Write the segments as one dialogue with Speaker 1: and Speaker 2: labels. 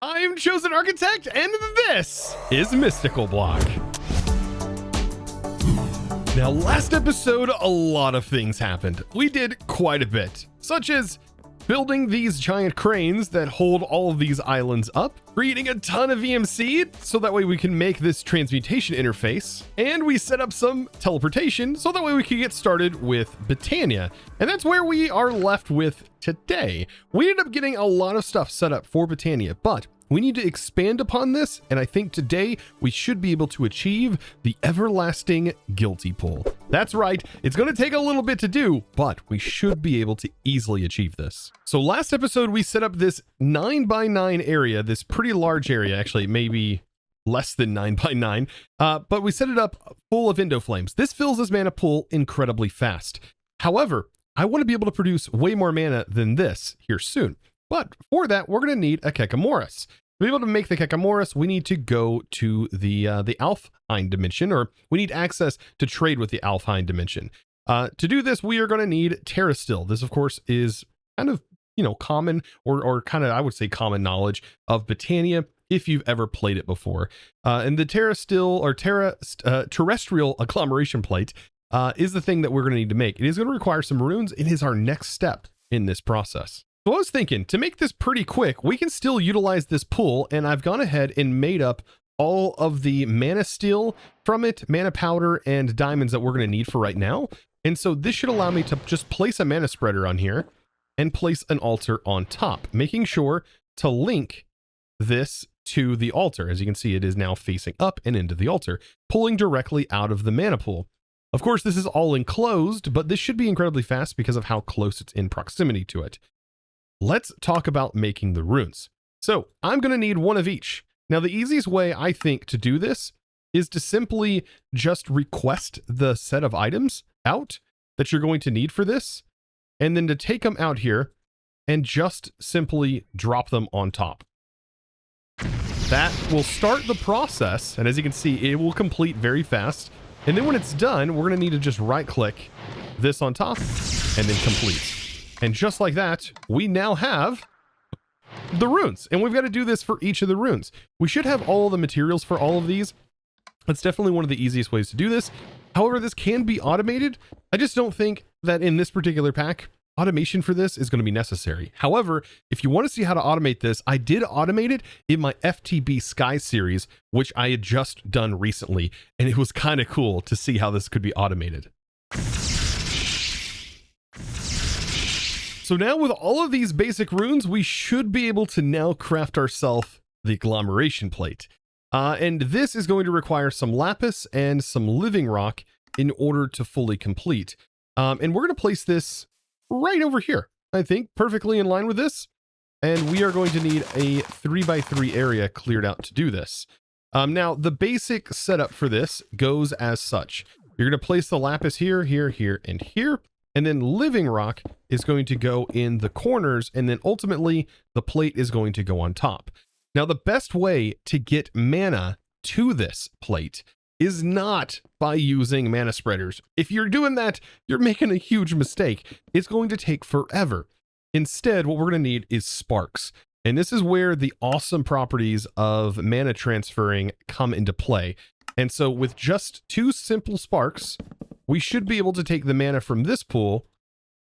Speaker 1: I'm ChosenArchitect, and this is Mystical Block. Now, last episode, a lot of things happened. We did quite a bit, such as building these giant cranes that hold all of these islands up, creating a ton of EMC so that way we can make this transmutation interface, and we set up some teleportation so that way we can get started with Botania. And that's where we are left with today. We ended up getting a lot of stuff set up for Botania, but we need to expand upon this, and I think today we should be able to achieve the everlasting guilty pull. That's right, it's going to take a little bit to do, but we should be able to easily achieve this. So last episode we set up this 9x9 area, this pretty large area, actually maybe less than 9x9, but we set it up full of Endo Flames. This fills this mana pool incredibly fast. However, I want to be able to produce way more mana than this here soon. But for that, we're going to need a Kekamorus. To be able to make the Kekamorus, we need to go to the Alfheim dimension, or we need access to trade with the Alfheim dimension. To do this, we are going to need terrasteel. This, of course, is kind of, common or kind of, I would say, common knowledge of Botania if you've ever played it before. And the terrasteel or terrestrial agglomeration plate is the thing that we're going to need to make. It is going to require some runes. It is our next step in this process. So I was thinking, to make this pretty quick, we can still utilize this pool, and I've gone ahead and made up all of the mana steel from it, mana powder, and diamonds that we're going to need for right now. And so this should allow me to just place a mana spreader on here and place an altar on top, making sure to link this to the altar. As you can see, it is now facing up and into the altar, pulling directly out of the mana pool. Of course, this is all enclosed, but this should be incredibly fast because of how close it's in proximity to it. Let's talk about making the runes. So I'm going to need one of each. Now, the easiest way I think to do this is to simply just request the set of items out that you're going to need for this, and then to take them out here and just simply drop them on top. That will start the process, and as you can see, it will complete very fast. And then when it's done, we're going to need to just right click this on top and then complete. And just like that, we now have the runes, and we've got to do this for each of the runes. We should have all the materials for all of these. That's definitely one of the easiest ways to do this. However, this can be automated. I just don't think that in this particular pack, automation for this is going to be necessary. However, if you want to see how to automate this, I did automate it in my FTB Sky series, which I had just done recently, and it was kind of cool to see how this could be automated. So now with all of these basic runes, we should be able to now craft ourselves the agglomeration plate. And this is going to require some lapis and some living rock in order to fully complete. And we're going to place this right over here, I think, perfectly in line with this. And we are going to need a 3x3 area cleared out to do this. Now, the basic setup for this goes as such. You're going to place the lapis here, here, here, and here. And then living rock is going to go in the corners, and then ultimately the plate is going to go on top. Now, the best way to get mana to this plate is not by using mana spreaders. If you're doing that, you're making a huge mistake. It's going to take forever. Instead, what we're going to need is sparks. And this is where the awesome properties of mana transferring come into play. And so with just 2 simple sparks, we should be able to take the mana from this pool,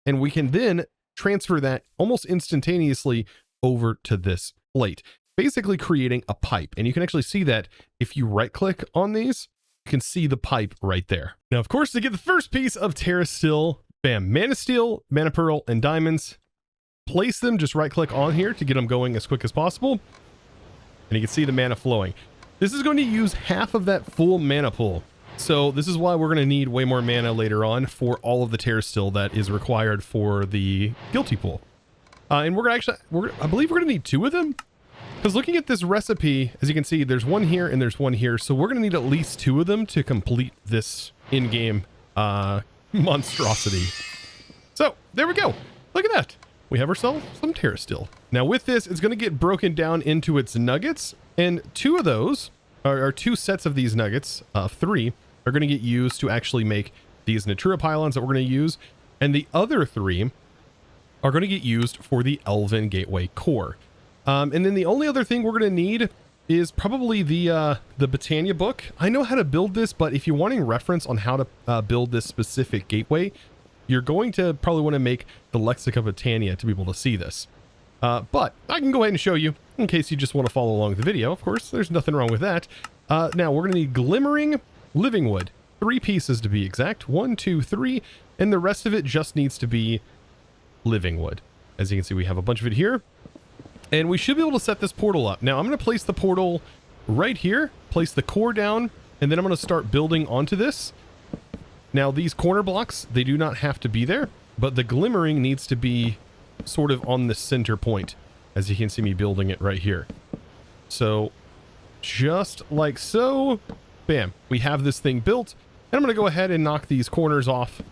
Speaker 1: and we can then transfer that almost instantaneously over to this plate, basically creating a pipe. And you can actually see that if you right click on these, you can see the pipe right there. Now, of course, to get the first piece of terrasteel, bam, mana steel, mana pearl, and diamonds, place them, just right click on here to get them going as quick as possible. And you can see the mana flowing. This is going to use half of that full mana pool. So this is why we're going to need way more mana later on for all of the terrasteel that is required for the guilty pool. And we're going to actually, I believe we're going to need 2 of them. Because looking at this recipe, as you can see, there's one here and there's one here. So we're going to need at least 2 of them to complete this in-game monstrosity. So there we go. Look at that. We have ourselves some terrasteel. Now with this, it's going to get broken down into its nuggets. And 2 of those, or 2 sets of these nuggets, 3, are going to get used to actually make these Natura pylons that we're going to use. And the other 3 are going to get used for the Elven Gateway core. And then the only other thing we're going to need is probably the Botania book. I know how to build this, but if you're wanting reference on how to build this specific gateway, you're going to probably want to make the Lexicon Botania to be able to see this. But I can go ahead and show you in case you just want to follow along with the video. Of course, there's nothing wrong with that. Now we're going to need glimmering living wood, 3 pieces to be exact, 1, 2, 3, and the rest of it just needs to be living wood. As you can see, we have a bunch of it here, and we should be able to set this portal up. Now I'm going to place the portal right here, place the core down, and then I'm going to start building onto this. Now these corner blocks, they do not have to be there, but the glimmering needs to be sort of on the center point, as you can see me building it right here. So just like so, bam, we have this thing built, and I'm going to go ahead and knock these corners off,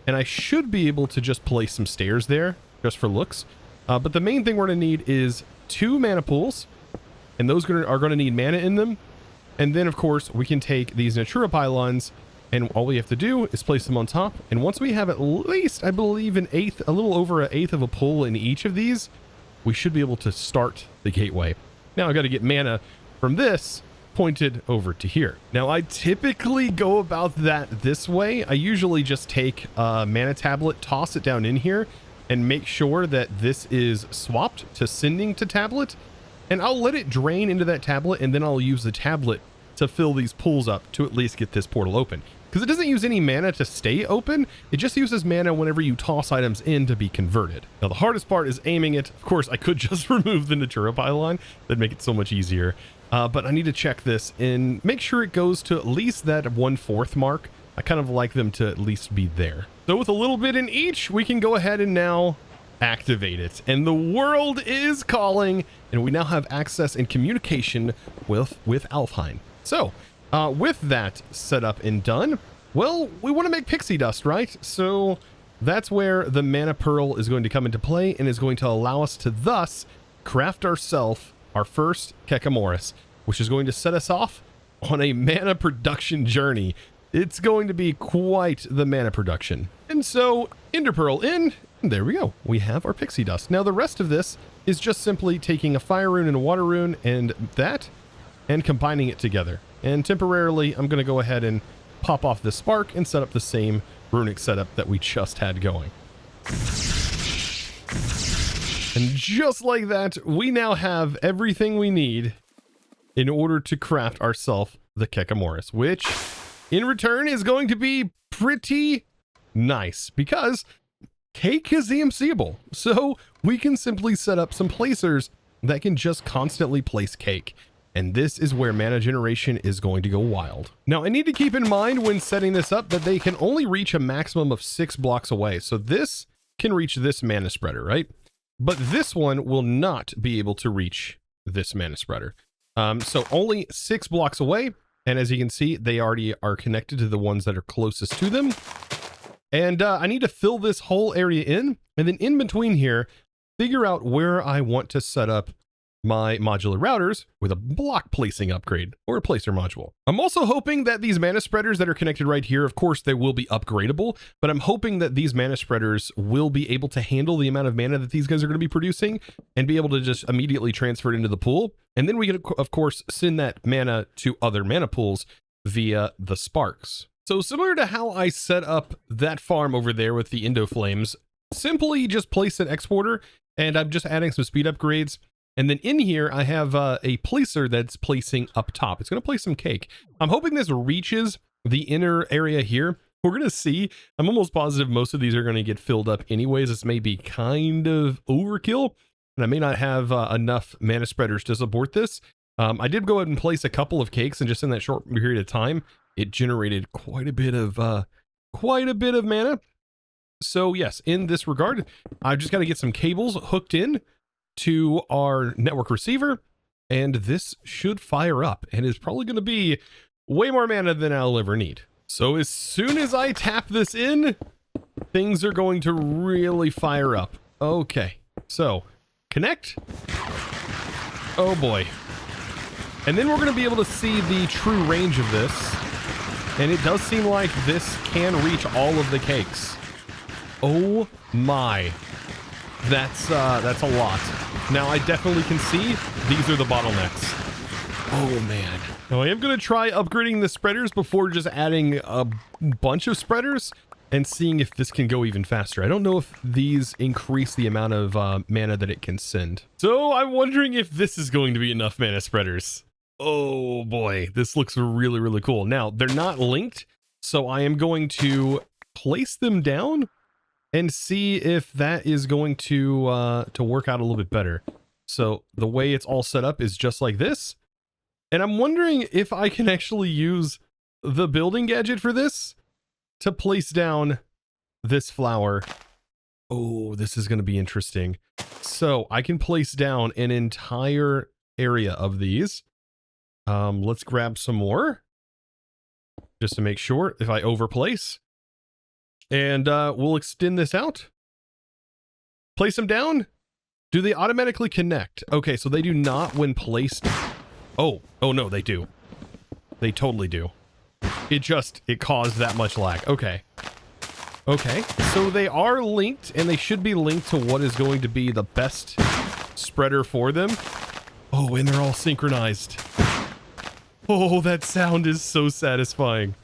Speaker 1: and I should be able to just place some stairs there just for looks. But the main thing we're going to need is 2 mana pools, and those are going to need mana in them. And then of course we can take these Natura pylons, and all we have to do is place them on top. And once we have at least, I believe, a little over an eighth of a pool in each of these, we should be able to start the gateway. Now I got to get mana from this pointed over to here. Now I typically go about that this way. I usually just take a mana tablet, toss it down in here, and make sure that this is swapped to sending to tablet. And I'll let it drain into that tablet, and then I'll use the tablet to fill these pools up to at least get this portal open. Because it doesn't use any mana to stay open, it just uses mana whenever you toss items in to be converted. Now the hardest part is aiming it. Of course, I could just remove the Natura pylon. That'd make it so much easier. But I need to check this and make sure it goes to at least that 1/4 mark. I kind of like them to at least be there. So with a little bit in each, we can go ahead and now activate it. And the world is calling, and we now have access and communication with Alfheim. So with that set up and done, well, we want to make pixie dust, right? So that's where the mana pearl is going to come into play and is going to allow us to thus craft ourselves our first Kekamorus, which is going to set us off on a mana production journey. It's going to be quite the mana production. And so Ender Pearl in, and there we go. We have our pixie dust. Now the rest of this is just simply taking a fire rune and a water rune and that, and combining it together. And temporarily, I'm going to go ahead and pop off the spark and set up the same runic setup that we just had going. And just like that, we now have everything we need in order to craft ourselves the Kekamorus, which in return is going to be pretty nice because cake is EMCable. So we can simply set up some placers that can just constantly place cake. And this is where mana generation is going to go wild. Now I need to keep in mind when setting this up that they can only reach a maximum of 6 blocks away. So this can reach this mana spreader, right? But this one will not be able to reach this mana spreader. So only 6 blocks away. And as you can see, they already are connected to the ones that are closest to them. And I need to fill this whole area in. And then in between here, figure out where I want to set up my modular routers with a block placing upgrade or a placer module. I'm also hoping that these mana spreaders that are connected right here, of course, they will be upgradable, but I'm hoping that these mana spreaders will be able to handle the amount of mana that these guys are going to be producing and be able to just immediately transfer it into the pool. And then we can, of course, send that mana to other mana pools via the sparks. So similar to how I set up that farm over there with the Endo Flames, simply just place an exporter, and I'm just adding some speed upgrades. And then in here, I have a placer that's placing up top. It's going to place some cake. I'm hoping this reaches the inner area here. We're going to see. I'm almost positive most of these are going to get filled up anyways. This may be kind of overkill, and I may not have enough mana spreaders to support this. I did go ahead and place a couple of cakes, and just in that short period of time, it generated quite a bit of mana. So yes, in this regard, I've just got to get some cables hooked in to our network receiver, and this should fire up and is probably going to be way more mana than I'll ever need. So as soon as I tap this in, things are going to really fire up. Okay, so connect. Oh boy. And then we're going to be able to see the true range of this, and it does seem like this can reach all of the cakes. Oh my. That's a lot. Now I definitely can see these are the bottlenecks. Oh man. Now I am going to try upgrading the spreaders before just adding a bunch of spreaders and seeing if this can go even faster. I don't know if these increase the amount of mana that it can send. So I'm wondering if this is going to be enough mana spreaders. Oh boy, this looks really, really cool. Now they're not linked, so I am going to place them down and see if that is going to work out a little bit better. So the way it's all set up is just like this. And I'm wondering if I can actually use the building gadget for this to place down this flower. Oh, this is going to be interesting. So I can place down an entire area of these. Let's grab some more just to make sure if I overplace. And we'll extend this out. Place them down. Do they automatically connect? Okay, so they do not when placed. Oh no, they do. They totally do. It caused that much lag. Okay. Okay, so they are linked, and they should be linked to what is going to be the best spreader for them. Oh, and they're all synchronized. Oh, that sound is so satisfying.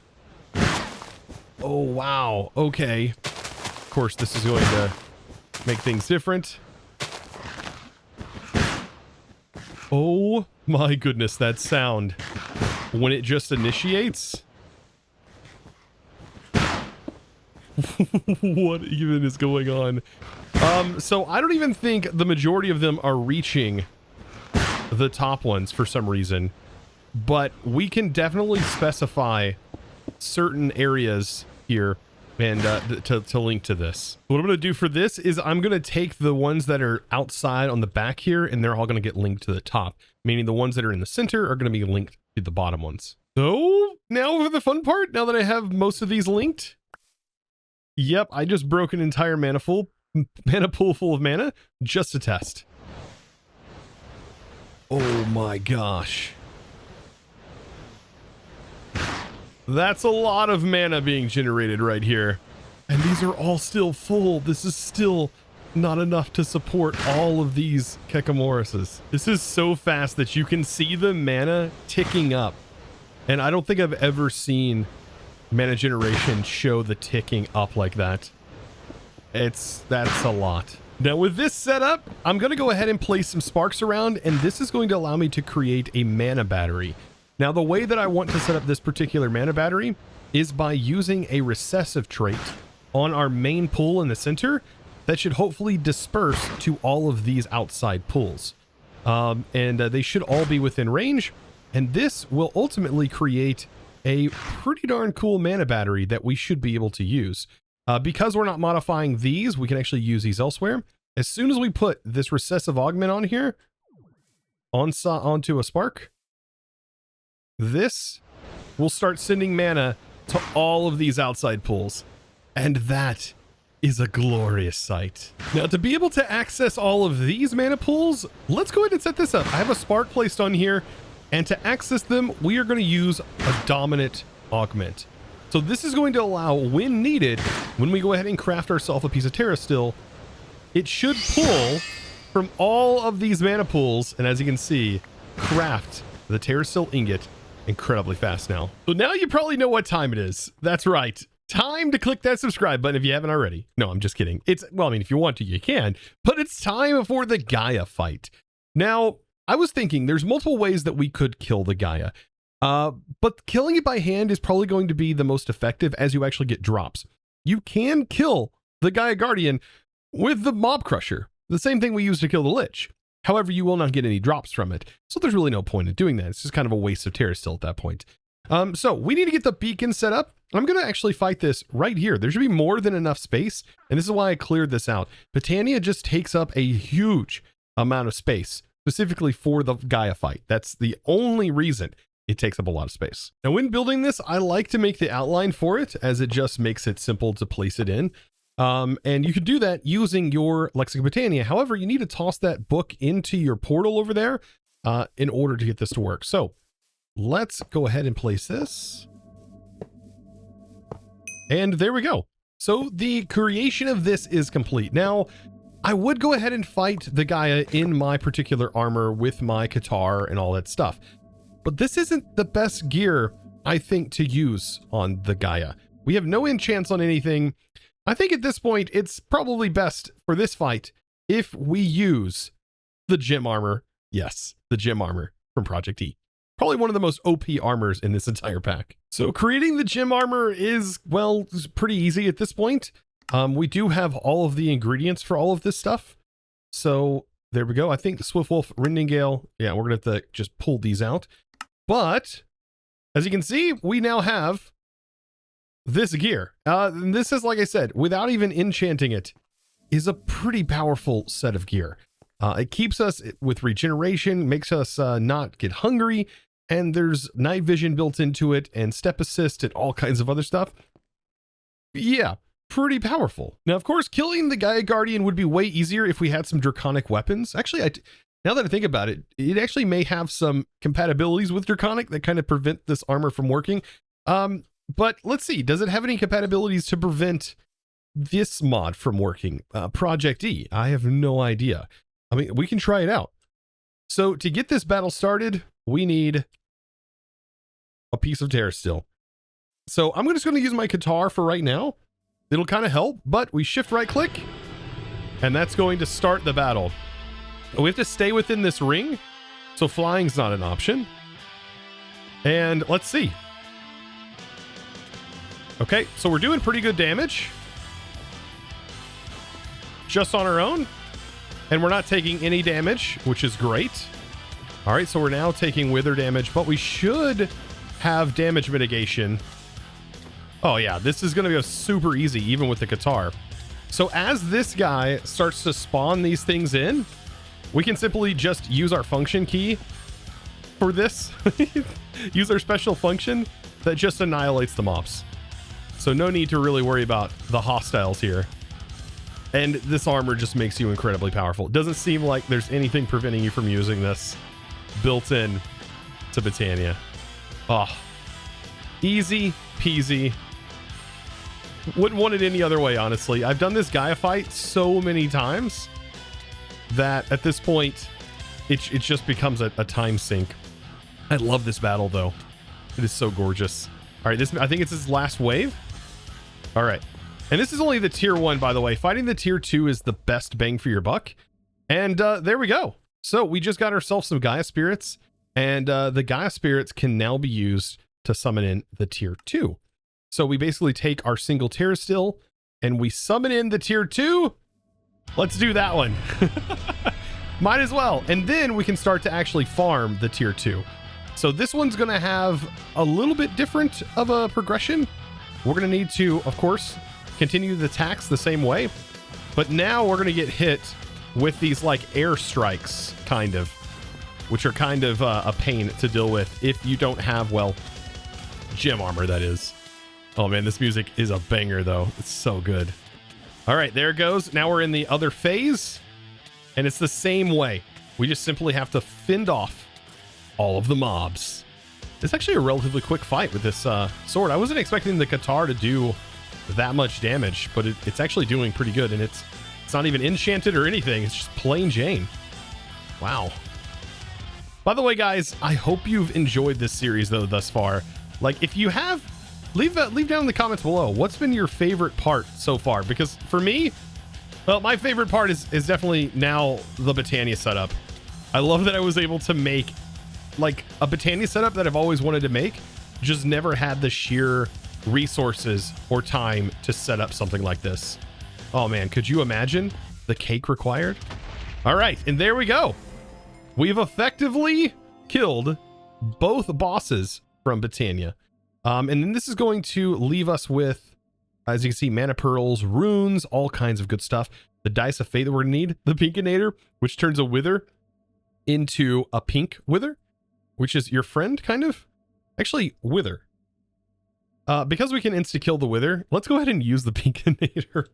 Speaker 1: Oh, wow. Okay. Of course, this is going to make things different. Oh my goodness, that sound. When it just initiates. What even is going on? So I don't even think the majority of them are reaching the top ones for some reason. But we can definitely specify certain areas here and to link to this. What I'm going to do for this is I'm going to take the ones that are outside on the back here, and they're all going to get linked to the top, meaning the ones that are in the center are going to be linked to the bottom ones. So now for the fun part, now that I have most of these linked. Yep, I just broke an entire mana pool full of mana just to test. Oh my gosh. That's a lot of mana being generated right here. And these are all still full. This is still not enough to support all of these Kekamoruses. This is so fast that you can see the mana ticking up. And I don't think I've ever seen mana generation show the ticking up like that. That's a lot. Now with this setup, I'm going to go ahead and place some sparks around, and this is going to allow me to create a mana battery. Now, the way that I want to set up this particular mana battery is by using a recessive trait on our main pool in the center that should hopefully disperse to all of these outside pools. They should all be within range, and this will ultimately create a pretty darn cool mana battery that we should be able to use. Because we're not modifying these, we can actually use these elsewhere. As soon as we put this recessive augment on here, onto a spark, this will start sending mana to all of these outside pools. And that is a glorious sight. Now, to be able to access all of these mana pools, let's go ahead and set this up. I have a spark placed on here, and to access them, we are going to use a dominant augment. So this is going to allow, when needed, when we go ahead and craft ourselves a piece of terrasteel, it should pull from all of these mana pools, and as you can see, craft the terrasteel ingot incredibly fast now. So now you probably know what time it is. That's right. Time to click that subscribe button if you haven't already. No, I'm just kidding. Well, I mean, if you want to, you can, but it's time for the Gaia fight. Now, I was thinking there's multiple ways that we could kill the Gaia. But killing it by hand is probably going to be the most effective as you actually get drops. You can kill the Gaia Guardian with the Mob Crusher, the same thing we use to kill the Lich. However, you will not get any drops from it. So there's really no point in doing that. It's just kind of a waste of terrasteel at that point. So we need to get the beacon set up. I'm going to actually fight this right here. There should be more than enough space. And this is why I cleared this out. Botania just takes up a huge amount of space, specifically for the Gaia fight. That's the only reason it takes up a lot of space. Now, when building this, I like to make the outline for it, as it just makes it simple to place it in. And you could do that using your Lexicon Botania. However, you need to toss that book into your portal over there in order to get this to work. So let's go ahead and place this. And there we go. So the creation of this is complete. Now, I would go ahead and fight the Gaia in my particular armor with my Qatar and all that stuff. But this isn't the best gear, I think, to use on the Gaia. We have no enchants on anything. I think at this point, it's probably best for this fight if we use the gem armor. Yes, the gem armor from Project E. Probably one of the most OP armors in this entire pack. So creating the gem armor is, well, pretty easy at this point. We do have all of the ingredients for all of this stuff. So there we go. I think the Swiftwolf, Rendingale, yeah, we're going to have to just pull these out. But as you can see, we now have this gear. And this is, like I said, without even enchanting it, is a pretty powerful set of gear. It keeps us with regeneration, makes us not get hungry, and there's night vision built into it, and step assist, and all kinds of other stuff. Yeah, pretty powerful. Now, of course, killing the Gaia Guardian would be way easier if we had some draconic weapons. Actually, now that I think about it, it actually may have some compatibilities with draconic that kind of prevent this armor from working. But let's see, does it have any compatibilities to prevent this mod from working? Project E, I have no idea. I mean, we can try it out. So to get this battle started, we need a piece of terrasteel. So I'm just going to use my Qatar for right now. It'll kind of help, but we shift right click, and that's going to start the battle. We have to stay within this ring, so flying's not an option. And let's see. Okay, so we're doing pretty good damage. Just on our own. And we're not taking any damage, which is great. All right, so we're now taking wither damage, but we should have damage mitigation. Oh yeah, this is going to be super easy, even with the Qatar. So as this guy starts to spawn these things in, we can simply just use our function key for this. Use our special function that just annihilates the mobs. So no need to really worry about the hostiles here. And this armor just makes you incredibly powerful. It doesn't seem like there's anything preventing you from using this built in to Botania. Oh, easy peasy. Wouldn't want it any other way, honestly. I've done this Gaia fight so many times that at this point, it just becomes a time sink. I love this battle, though. It is so gorgeous. All right, I think it's his last wave. All right. And this is only the tier 1, by the way. Fighting the tier 2 is the best bang for your buck. And there we go. So we just got ourselves some Gaia spirits, and the Gaia spirits can now be used to summon in the tier 2. So we basically take our single terrasteel and we summon in the tier 2. Let's do that one. Might as well. And then we can start to actually farm the tier 2. So this one's going to have a little bit different of a progression. We're going to need to, of course, continue the attacks the same way, but now we're going to get hit with these like air strikes, kind of, which are kind of a pain to deal with if you don't have, well, gem armor, that is. Oh man, this music is a banger though. It's so good. All right, there it goes. Now we're in the other phase, and it's the same way. We just simply have to fend off all of the mobs. It's actually a relatively quick fight with this sword. I wasn't expecting the Qatar to do that much damage, but it's actually doing pretty good, and it's not even enchanted or anything. It's just plain Jane. Wow. By the way, guys, I hope you've enjoyed this series though thus far. Like, if you have, leave down in the comments below what's been your favorite part so far, because for me, well, my favorite part is definitely now the Botania setup. I love that I was able to make like a Botania setup that I've always wanted to make, just never had the sheer resources or time to set up something like this. Oh man, could you imagine the cake required? All right, and there we go. We've effectively killed both bosses from Botania. And then this is going to leave us with, as you can see, mana pearls, runes, all kinds of good stuff. The dice of fate that we're gonna need, the pinkinator, which turns a wither into a pink wither, which is your friend, kind of. Actually, wither. Because we can insta-kill the wither, let's go ahead and use the pinkinator.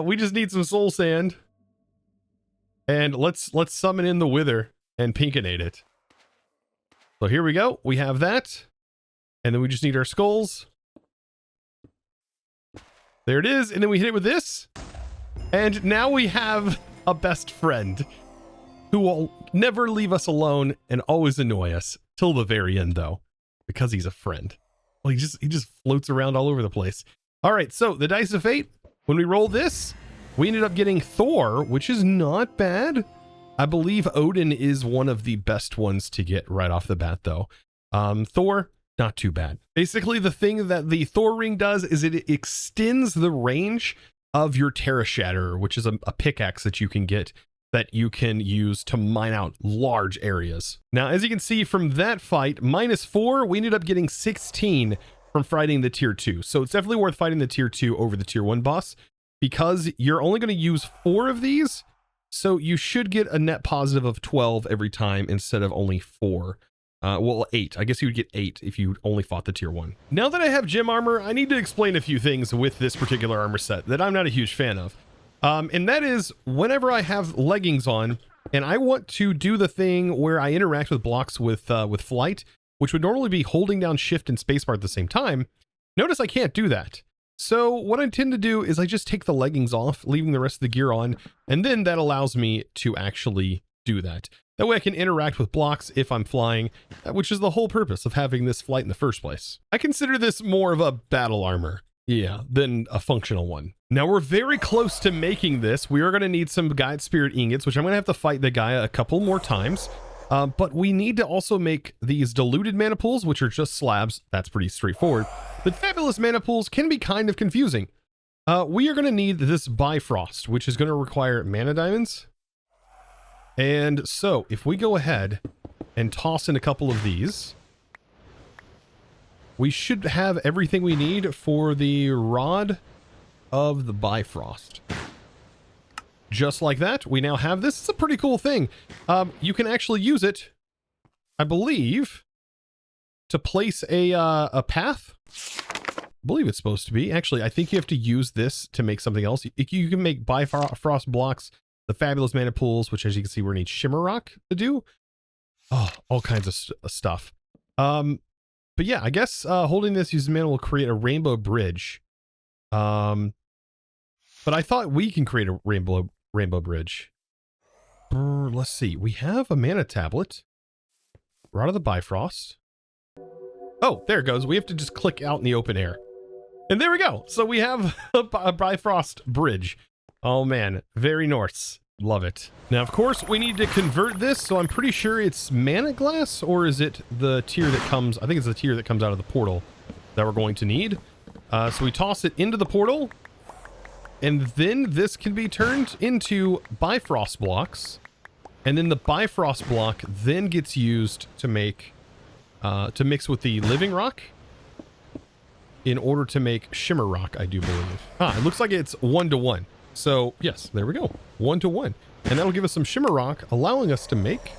Speaker 1: We just need some soul sand. And let's summon in the wither and pinkinate it. So here we go. We have that. And then we just need our skulls. There it is. And then we hit it with this. And now we have a best friend who will never leave us alone and always annoy us till the very end, though, because he's a friend. Well, he just floats around all over the place. All right, so the Dice of Fate, when we roll this, we ended up getting Thor, which is not bad. I believe Odin is one of the best ones to get right off the bat, though. Thor, not too bad. Basically, the thing that the Thor ring does is it extends the range of your Terra Shatterer, which is a pickaxe that you can get that you can use to mine out large areas. Now, as you can see from that fight, -4, we ended up getting 16 from fighting the tier 2. So it's definitely worth fighting the tier 2 over the tier 1 boss because you're only going to use 4 of these. So you should get a net positive of 12 every time instead of only 4. Well, 8. I guess you would get 8 if you only fought the tier 1. Now that I have gem armor, I need to explain a few things with this particular armor set that I'm not a huge fan of. And that is whenever I have leggings on and I want to do the thing where I interact with blocks with flight, which would normally be holding down shift and spacebar at the same time. Notice I can't do that. So what I tend to do is I just take the leggings off, leaving the rest of the gear on, and then that allows me to actually do that. That way I can interact with blocks if I'm flying, which is the whole purpose of having this flight in the first place. I consider this more of a battle armor, than a functional one. Now we're very close to making this. We are going to need some Gaia Spirit ingots, which I'm going to have to fight the Gaia a couple more times. But we need to also make these diluted mana pools, which are just slabs. That's pretty straightforward. The fabulous mana pools can be kind of confusing. We are going to need this Bifrost, which is going to require mana diamonds. And so if we go ahead and toss in a couple of these, we should have everything we need for the Rod of the Bifrost. Just like that, we now have this. It's a pretty cool thing. You can actually use it, I believe, to place a path. I believe it's supposed to be. Actually, I think you have to use this to make something else. You can make Bifrost blocks, the fabulous mana pools, which as you can see, we're gonna need Shimmer Rock to do. Oh, all kinds of stuff. But yeah, I guess holding this uses mana will create a rainbow bridge. But I thought we can create a rainbow bridge. Let's see. We have a mana tablet. Rod of the Bifrost. Oh, there it goes. We have to just click out in the open air. And there we go. So we have a Bifrost bridge. Oh man, very Norse. Love it. Now, of course, we need to convert this. So I'm pretty sure it's mana glass, or is it the tier that comes? I think it's the tier that comes out of the portal that we're going to need. So we toss it into the portal. And then this can be turned into Bifrost blocks. And then the Bifrost block then gets used to make, to mix with the Living Rock in order to make Shimmer Rock, I do believe. It looks like it's 1-to-1. So yes, there we go. 1-to-1. And that'll give us some Shimmer Rock, allowing us to make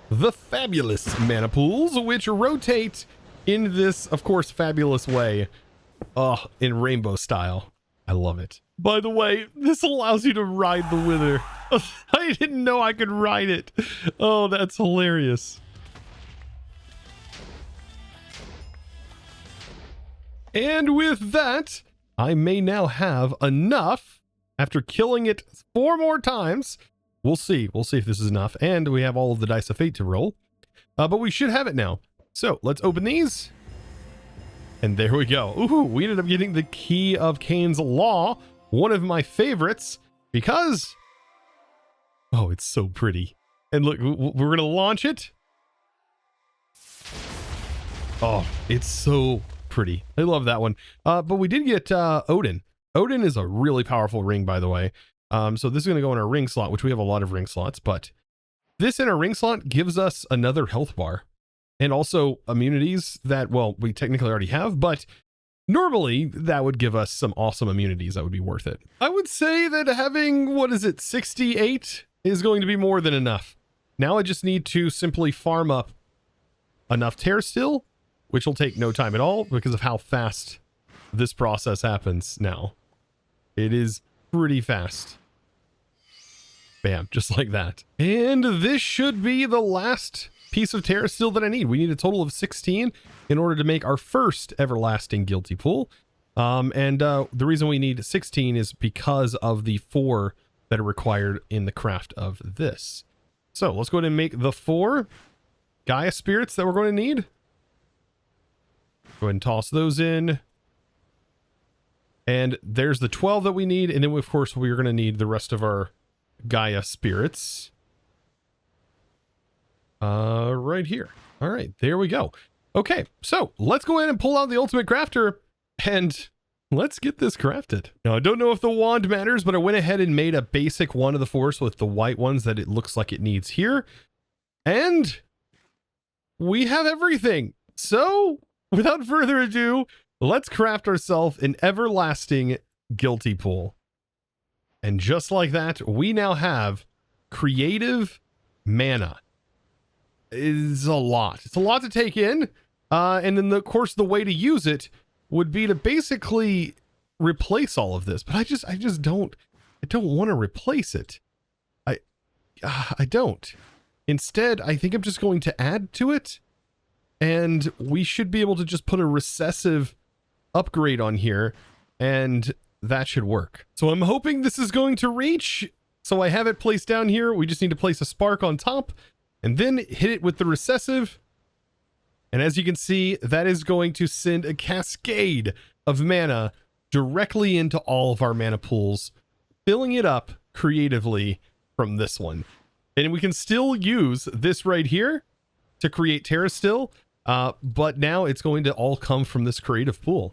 Speaker 1: the fabulous mana pools, which rotate in this, of course, fabulous way. In rainbow style. I love it. By the way, this allows you to ride the Wither. I didn't know I could ride it. Oh, that's hilarious. And with that, I may now have enough after killing it 4 more times. We'll see. We'll see if this is enough. And we have all of the Dice of Fate to roll. But we should have it now. So let's open these. And there we go. Ooh, we ended up getting the Key of Cain's Law, one of my favorites, because, oh, it's so pretty. And look, we're going to launch it. Oh, it's so pretty. I love that one. But we did get Odin. Odin is a really powerful ring, by the way. So this is going to go in our ring slot, which we have a lot of ring slots, but this in our ring slot gives us another health bar. And also immunities that, well, we technically already have, but normally that would give us some awesome immunities that would be worth it. I would say that having, 68 is going to be more than enough. Now I just need to simply farm up enough terrasteel, which will take no time at all because of how fast this process happens now. It is pretty fast. Bam, just like that. And this should be the last piece of terrasteel that I need. We need a total of 16 in order to make our first everlasting guilty pool. The reason we need 16 is because of the 4 that are required in the craft of this. So let's go ahead and make the 4 Gaia spirits that we're going to need. Go ahead and toss those in. And there's the 12 that we need. And then, of course, we're going to need the rest of our Gaia spirits. Right here. All right, there we go. Okay, so let's go ahead and pull out the ultimate crafter and let's get this crafted. Now, I don't know if the wand matters, but I went ahead and made a basic wand of the force with the white ones that it looks like it needs here. And we have everything. So without further ado, let's craft ourselves an everlasting guilty pool. And just like that, we now have creative mana. It's a lot. It's a lot to take in. And then, of course, the way to use it would be to basically replace all of this. But I just don't want to replace it. I don't. Instead, I think I'm just going to add to it. And we should be able to just put a recessive upgrade on here. And that should work. So I'm hoping this is going to reach. So I have it placed down here. We just need to place a spark on top. And then hit it with the recessive. And as you can see, that is going to send a cascade of mana directly into all of our mana pools, filling it up creatively from this one. And we can still use this right here to create terrasteel, but now it's going to all come from this creative pool.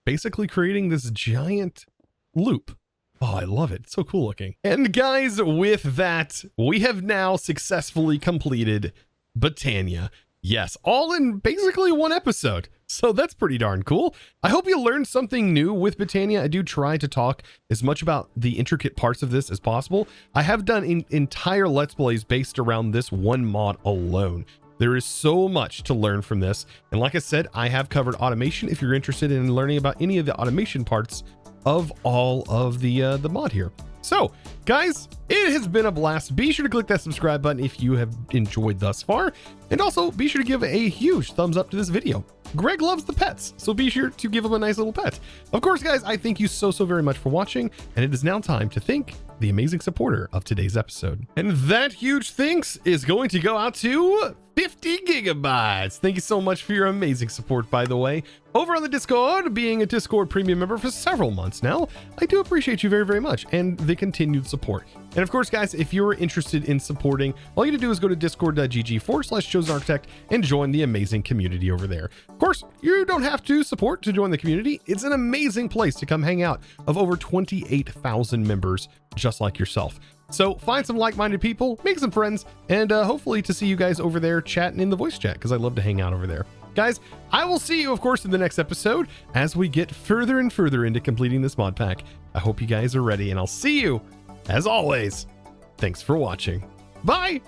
Speaker 1: Basically creating this giant loop. Oh, I love it. It's so cool looking. And guys, with that, we have now successfully completed Botania. Yes, all in basically one episode. So that's pretty darn cool. I hope you learned something new with Botania. I do try to talk as much about the intricate parts of this as possible. I have done entire Let's Plays based around this one mod alone. There is so much to learn from this. And like I said, I have covered automation if you're interested in learning about any of the automation parts of all of the mod here. So guys, it has been a blast. Be sure to click that subscribe button if you have enjoyed thus far. And also be sure to give a huge thumbs up to this video. Greg loves the pets, so be sure to give him a nice little pet. Of course, guys, I thank you so very much for watching. And it is now time to thank the amazing supporter of today's episode. And that huge thanks is going to go out to 50 gigabytes. Thank you so much for your amazing support, by the way. Over on the Discord, being a Discord premium member for several months now, I do appreciate you very much and the continued support. And of course, guys, if you're interested in supporting, all you need to do is go to discord.gg/ChosenArchitect and join the amazing community over there. Of course, you don't have to support to join the community. It's an amazing place to come hang out of over 28,000 members just like yourself. So find some like-minded people, make some friends, and hopefully to see you guys over there chatting in the voice chat, because I love to hang out over there. Guys, I will see you, of course, in the next episode as we get further and further into completing this mod pack. I hope you guys are ready, and I'll see you, as always. Thanks for watching. Bye!